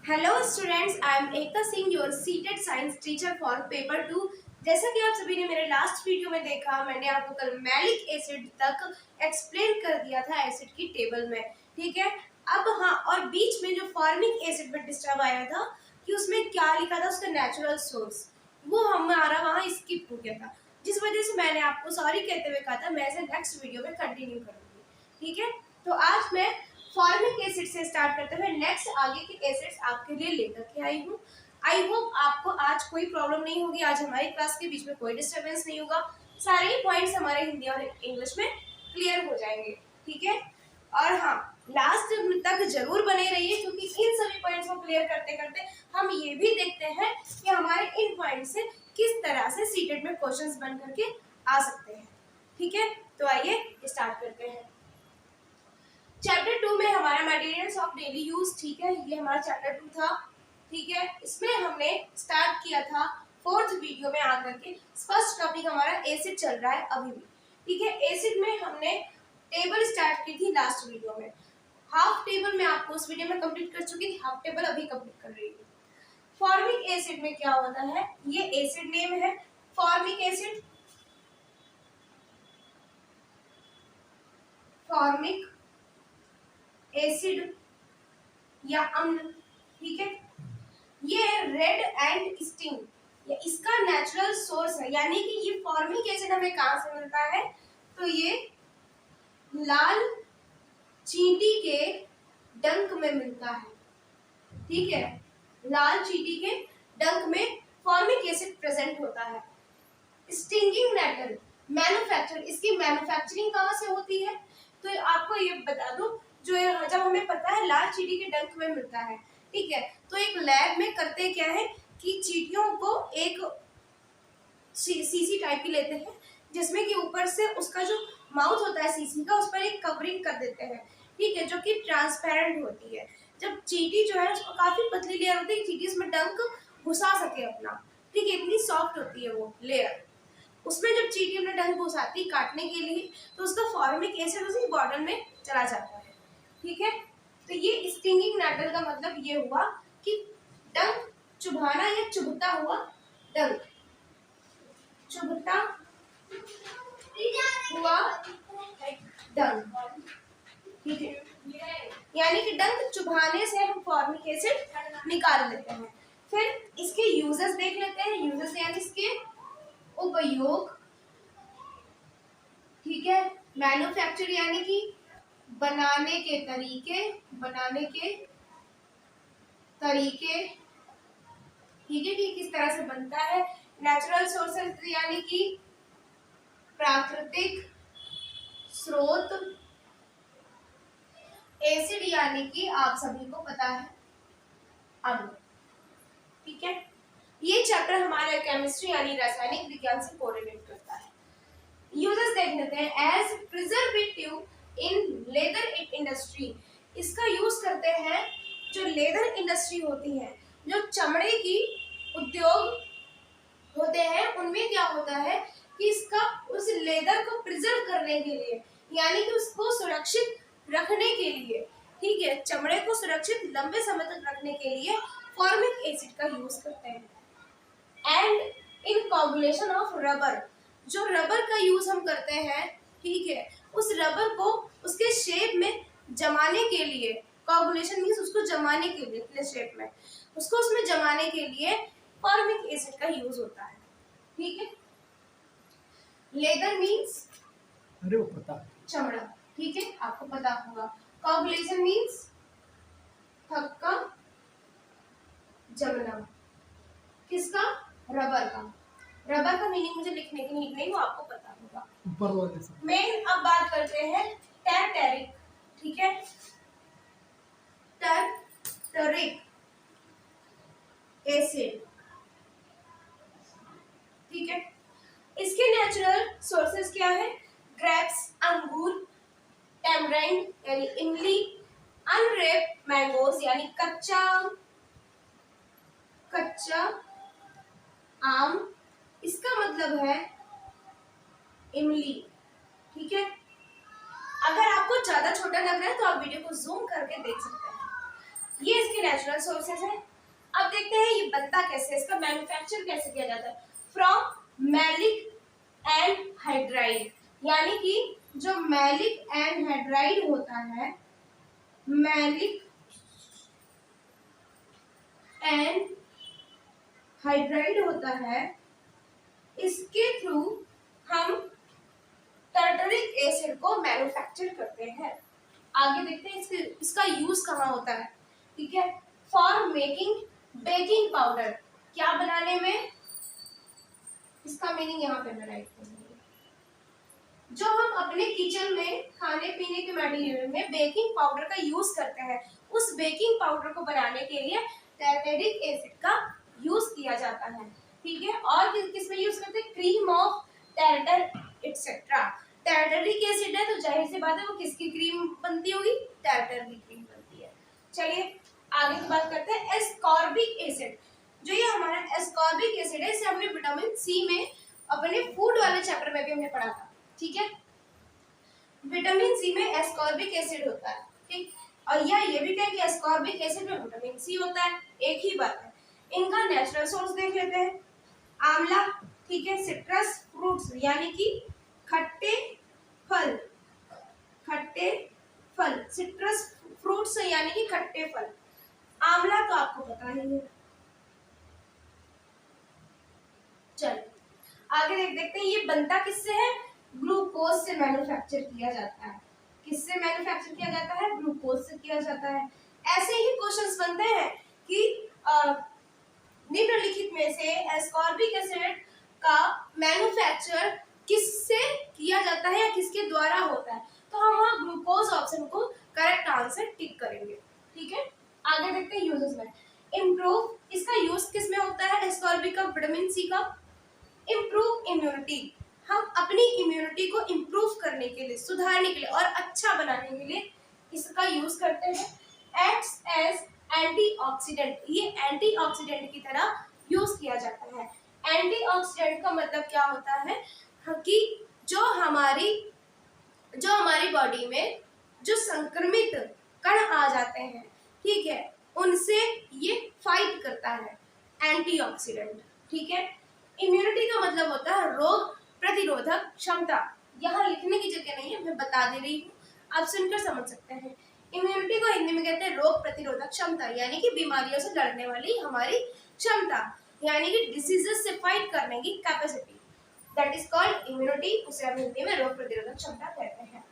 Hello students, I am Ekta Singh, your seated science teacher for paper 2। जैसा कि आप सभी ने मेरे लास्ट वीडियो में देखा, मैंने आपको कल मैलिक एसिड तक एक्सप्लेन कर दिया था एसिड की टेबल में। ठीक है, अब हाँ, और बीच में जो फॉर्मिक एसिड पर डिस्टर्ब आया था कि उसमें क्या लिखा था, उसका नेचुरल सोर्स, वो हमारा वहाँ स्किप हो गया था, जिस वजह से मैंने आपको सॉरी कहते हुए कहा था मैं इसे नेक्स्ट वीडियो में कंटिन्यू करूँगी। ठीक है, तो आज मैं फॉर्मिक एसिड से स्टार्ट करते हुए नेक्स्ट आगे के एसिड्स आपके लिए लेकर के आई हूँ। आई होप आपको आज कोई प्रॉब्लम नहीं होगी, आज हमारी क्लास के बीच में कोई डिस्टरबेंस नहीं होगा, सारे ही पॉइंट्स हमारे हिंदी और इंग्लिश में क्लियर हो जाएंगे। ठीक है, और हाँ, लास्ट तक जरूर बने रहिए, क्योंकि इन सभी पॉइंट्स को क्लियर करते करते हम ये भी देखते हैं कि हमारे इन पॉइंट्स से किस तरह से सीटेट में क्वेश्चंस बन करके आ सकते हैं। ठीक है, तो आइए स्टार्ट करते हैं। चैप्टर 2 में हमारा मटेरियल्स ऑफ डेली यूज, ठीक है, ये हमारा चैप्टर 2 था। ठीक है, इसमें हमने स्टार्ट किया था फोर्थ वीडियो में आकर के। फर्स्ट टॉपिक हमारा एसिड चल रहा है अभी भी। ठीक है, एसिड में हमने टेबल स्टार्ट की थी लास्ट वीडियो में। हाफ टेबल मैं आपको उस वीडियो में कंप्लीट कर चुकी थी, हाफ टेबल अभी कंप्लीट कर रही हूँ। फॉर्मिक एसिड में क्या होता है, ये एसिड नेम है फॉर्मिक एसिड। फॉर्मिक एसिड या अम्ल, ठीक है, ये रेड एंड स्टिंग, ये इसका नेचुरल सोर्स है। यानी कि ये फॉर्मिक एसिड हमें कहां से मिलता है, तो ये लाल चींटी के डंक में मिलता है। ठीक है, लाल चींटी के डंक में फॉर्मिक एसिड प्रेजेंट होता है। स्टिंगिंग नेटल मैन्युफैक्चर, इसकी मैन्युफैक्चरिंग कहां से होती है, तो आपको ये बता दूं, जो जब हमें पता है लाल चींटी के डंक में मिलता है, ठीक है, तो एक लैब में करते क्या है कि चींटियों को एक सीसी टाइप की लेते हैं, जिसमें कि ऊपर से उसका जो माउथ होता है सीसी का, उस पर एक कवरिंग कर देते हैं। ठीक है, जो कि ट्रांसपेरेंट होती है। जब चींटी जो है उसको काफी पतली लेयर होती है, चींटी उसमें डंक घुसा सके अपना। ठीक है, इतनी सॉफ्ट होती है वो लेयर। उसमें जब चींटी अपना डंक घुसाती है काटने के लिए, तो उसका फॉर्मिक एसिड उसी बॉटल में चला जाता है। ठीक है, तो ये स्टिंगिंग नेटल का मतलब ये हुआ कि डंक चुभाना या चुभता हुआ डंक, चुभता हुआ डंक। ठीक है, यानी कि डंक चुभाने से हम फॉर्मिक एसिड निकाल लेते हैं। फिर इसके यूजेस देख लेते हैं। यूजेस यानी इसके उपयोग। ठीक है, मैन्युफैक्चर यानी कि बनाने के तरीके, बनाने के तरीके। ठीक है, कि किस तरह से बनता है। नेचुरल सोर्सेज यानी कि प्राकृतिक स्रोत। एसिड यानी कि आप सभी को पता है अम्ल। ठीक है, ये चैप्टर हमारे केमिस्ट्री यानी रासायनिक विज्ञान से कोरिलेट करता है। यूजेस देख लेते हैं। As preservative in leather industry, इसका यूज करते हैं जो लेदर इंडस्ट्री होती है, जो चमड़े की उद्योग होते हैं, उनमें क्या होता है कि इसका उस लेदर को प्रिजर्व करने के लिए, यानी कि उसको सुरक्षित रखने के लिए, ठीक है, चमड़े को सुरक्षित लंबे समय तक रखने के लिए फॉर्मिक एसिड का यूज करते हैं। And in coagulation of rubber, जो रबर का यूज हम करते हैं, ठीक है, उस रबर को उसके शेप में जमाने के लिए, कोगुलेशन मींस उसको जमाने के लिए, अपने शेप में उसको उसमें जमाने के लिए फॉर्मिक एसिड का यूज होता है। ठीक है, लेदर मींस अरे वो पता चमड़ा, ठीक है, आपको पता होगा। कोगुलेशन मींस थक्का जमना, किसका, रबर का। रबर का मीनिंग मुझे लिखने की नीड नहीं, वो आपको पता होगा। ऊपर वाले से मेन अब बात करते हैं टैरटरिक। ठीक है, टैरटरिक एसिड। ठीक है, इसके नेचुरल सोर्सेज क्या है, ग्रेप्स अंगूर, टैमराइंड यानी इमली, अनरेप मैंगोज यानी कच्चा आम, इसका मतलब है इमली। ठीक है, अगर आपको ज्यादा छोटा लग रहा है तो आप वीडियो को जूम करके देख सकते हैं। ये इसके नेचुरल सोर्सेज है। अब देखते हैं ये बनता कैसे है, इसका मैन्युफैक्चर कैसे किया जाता है। फ्रॉम मैलिक एंड हाइड्राइड, यानी कि जो मैलिक एंड हाइड्राइड होता है, मैलिक एंड हाइड्राइड होता है, इसके थ्रू हम टर्टरिक एसिड को मैन्युफैक्चर करते हैं। आगे देखते हैं इसका यूज कहाँ होता है। ठीक है, फॉर मेकिंग बेकिंग पाउडर, क्या बनाने में, इसका मीनिंग यहाँ पे मैं राइट करूंगी। जो हम अपने किचन में खाने पीने के मटेरियल में बेकिंग पाउडर का यूज करते हैं, उस बेकिंग पाउडर को बनाने के लिए टर्टरिक एसिड का यूज किया जाता है। ठीक है, और किस में यूज करते हैं, cream of tartar etcetera. Tartaric acid है तो जाहिर सी बात है वो किसकी क्रीम बनती होगी, टार्टर की क्रीम बनती है। चलिए आगे की बात करते हैं एस्कॉर्बिक एसिड। जो ये हमारा एस्कॉर्बिक एसिड है, इसे हमने विटामिन सी में अपने फूड वाले चैप्टर में भी हमने पढ़ा था। ठीक है, विटामिन सी में एस्कॉर्बिक एसिड होता है। ठीक, और ये भी कहें कि एस्कॉर्बिक एसिड में विटामिन सी होता है, एक ही बात है। इनका नेचुरल सोर्स देख लेते हैं, आंवला। ठीक है, सिट्रस फ्रूट्स यानी कि खट्टे फल, खट्टे फल, सिट्रस फ्रूट्स यानी कि खट्टे फल। आंवला तो आपको पता ही है। चलिए आगे देखते हैं ये बनता किससे है, ग्लूकोज से मैन्युफैक्चर किया जाता है। किससे मैन्युफैक्चर किया जाता है, ग्लूकोज से किया जाता है। ऐसे ही क्वेश्चंस बनते हैं कि निम्नलिखित में से एस्कॉर्बिक एसिड का मैन्युफैक्चर किससे किया जाता है या किसके द्वारा होता है, तो हम वहां ग्लूकोज ऑप्शन को करेक्ट आंसर टिक करेंगे। ठीक है, आगे देखते हैं यूजेस में। इम्प्रूव, इसका यूज किस में होता है, एस्कॉर्बिक का, विटामिन सी का। इम्प्रूव इम्यूनिटी, हम अपनी इम्यूनिटी को इम्प्रूव करने के लिए, सुधारने के लिए और अच्छा बनाने के लिए इसका यूज करते हैं। एक्ट्स एज एंटीऑक्सीडेंट, ये एंटीऑक्सीडेंट की तरह यूज किया जाता है। एंटीऑक्सीडेंट का मतलब क्या होता है कि जो हमारी बॉडी में जो संक्रमित कण आ जाते हैं, ठीक है, उनसे ये फाइट करता है, एंटीऑक्सीडेंट। ठीक है, इम्यूनिटी का मतलब होता है रोग प्रतिरोधक क्षमता। यहाँ लिखने की जगह नहीं है, मैं बता दे रही हूँ, आप सुनकर समझ सकते हैं। इम्यूनिटी को हिंदी में कहते हैं रोग प्रतिरोधक क्षमता, यानी कि बीमारियों से लड़ने वाली हमारी क्षमता, यानी कि डिसीजेस से फाइट करने की capacity, that is called immunity. उसे हम हिंदी में रोग प्रतिरोधक क्षमता कहते हैं।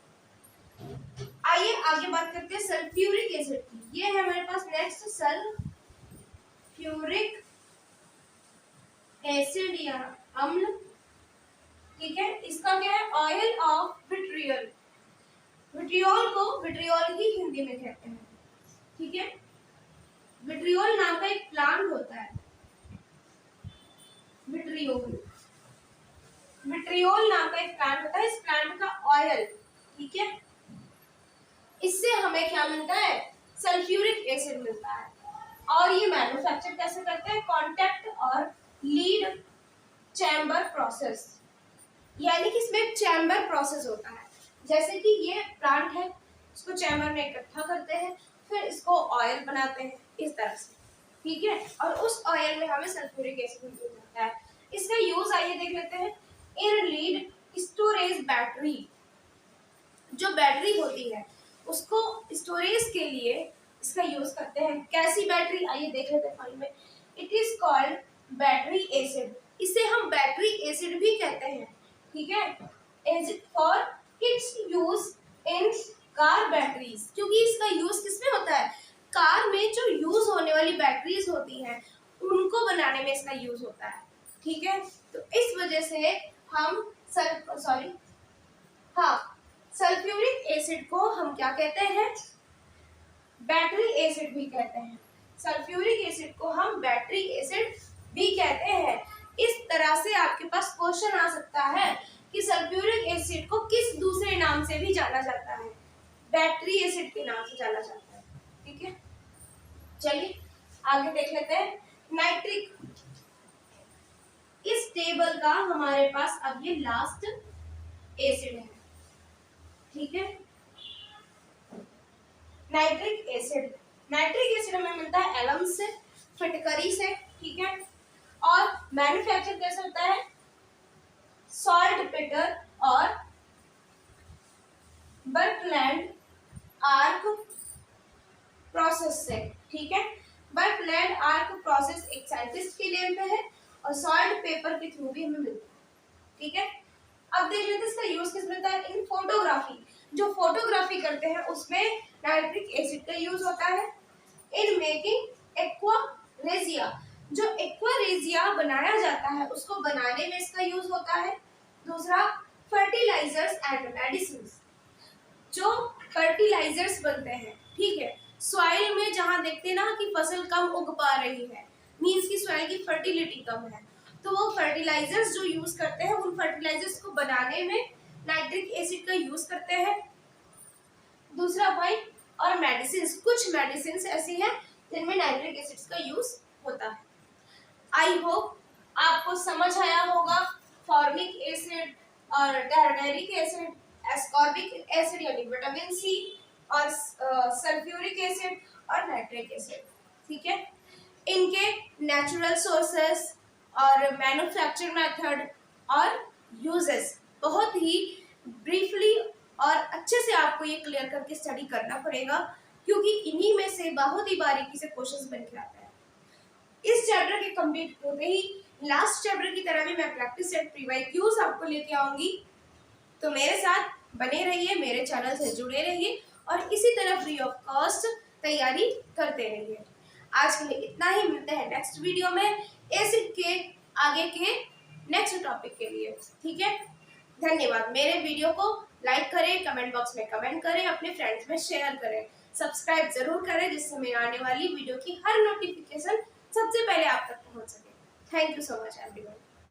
आइए आगे बात करते हैं सल्फ्यूरिक एसिड की। ये है हमारे पास नेक्स्ट सल्फ्यूरिक एसिड या अम्ल। ठीक है, इसका क्या है, ऑयल ऑफ विट्रियल। विट्रियोल को विट्रियोल ही हिंदी में कहते हैं। ठीक है, विट्रियोल नाम का एक प्लांट होता है, विट्रियोल, विट्रियोल नाम का एक प्लांट होता है। इस प्लांट का ऑयल, ठीक है, इससे हमें क्या मिलता है, सल्फ्यूरिक एसिड मिलता है। और ये मैन्युफैक्चर कैसे करते हैं, कॉन्टैक्ट और लीड चैम्बर प्रोसेस, यानी कि इसमें एक चैम्बर प्रोसेस होता है। जैसे कि ये प्लांट है, इसको चैम्बर में इकट्ठा करते हैं, फिर इसको ऑयल बनाते हैं इस तरह से। ठीक है, और उस ऑयल में हमें सल्फ्यूरिक एसिड मिल जाता है। इसका यूज आइए देख लेते हैं। इन लीड स्टोरेज बैटरी, जो बैटरी होती है उसको स्टोरेज के लिए इसका यूज करते हैं। कैसी बैटरी, आइए देख लेते हैं फाइल में। It is called battery acid, इसे हम बैटरी एसिड भी कहते हैं। ठीक है, for its use in car batteries, क्योंकि इसका यूज किसमें होता है, कार में जो यूज होने वाली बैटरीज होती हैं उनको बनाने में इसका यूज होता है। ठीक है, तो इस वजह से हम सल्फ्यूरिक एसिड को हम क्या कहते हैं, बैटरी एसिड भी कहते हैं। सल्फ्यूरिक एसिड को हम बैटरी एसिड भी कहते हैं। इस तरह से आपके पास क्वेश्चन आ सकता है कि सल्फ्यूरिक एसिड को किस दूसरे नाम से भी जाना जाता है, बैटरी एसिड के नाम से जाना जाता है। ठीक है, चलिए आगे देख लेते हैं नाइट्रिक। इस टेबल का हमारे पास अब ये लास्ट एसिड है। ठीक है, नाइट्रिक एसिड, नाइट्रिक एसिड हमें मिलता है एलम से, फिटकरी से, ठीक है। और मैन्युफैक्चर कैसे होता है? सॉल्ट पेटर और बर्कलैंड आर्क प्रोसेस से, ठीक है। बर्कलैंड आर्क प्रोसेस एक साइंटिस्ट के नेम पे है और सॉल्ट पेपर के थ्रू भी हमें मिलता है, ठीक है। अब देख लेते हैं इसका यूज किस में होता है। इन फोटोग्राफी, जो फोटोग्राफी करते हैं उसमें नाइट्रिक एसिड का यूज होता है। इन मेकिंग एक्वारेजिया, जो एक्वारेजिया बनाया जाता है उसको बनाने में इसका यूज होता है। दूसरा, फर्टिलाइजर्स एंड मेडिसिन, जो फर्टिलाइजर्स बनते हैं, ठीक है। सॉइल में जहां देखते हैं ना कि फसल कम उग पा रही है, मींस की सॉइल की फर्टिलिटी कम है, तो वो फर्टिलाइजर्स जो यूज करते हैं उन फर्टिलाइजर्स को बनाने में नाइट्रिक एसिड का यूज करते हैं। दूसरा पॉइंट, और मेडिसिन, कुछ मेडिसिन ऐसी हैं जिनमें नाइट्रिक एसिड का यूज होता है। आई होप आपको समझ आया होगा फॉर्मिक एसिड और टर्नरिक एसिड, एस्कॉर्बिक एसिड यानी विटामिन सी, और सल्फ्यूरिक एसिड और नाइट्रिक एसिड, ठीक है। इनके नेचुरल सोर्सेस और मैन्युफैक्चर मेथड और यूजेस बहुत ही ब्रीफली और अच्छे से आपको ये क्लियर करके स्टडी करना पड़ेगा, क्योंकि इन्हीं में से बहुत ही बारीकी से क्वेश्चंस बन के आता है। इस चैप्टर के कंप्लीट होते ही लास्ट चैप्टर की तरह भी मैं प्रैक्टिस सेट प्रीवाई क्यूज आपको लेके आऊंगी, तो मेरे साथ बने रहिए, मेरे चैनल से जुड़े रहिए और इसी तरह फ्री ऑफ कॉस्ट तैयारी करते रहिए। आज के लिए इतना ही, मिलते हैं नेक्स्ट वीडियो में एसिड के आगे के नेक्स्ट टॉपिक के लिए, ठीक है। धन्यवाद। मेरे वीडियो को लाइक करें, कमेंट बॉक्स में कमेंट करें, अपने फ्रेंड्स में शेयर करें, सब्सक्राइब जरूर करें जिससे मेरे आने वाली वीडियो की हर नोटिफिकेशन सबसे पहले आप तक पहुंच सके। Thank you so much everyone.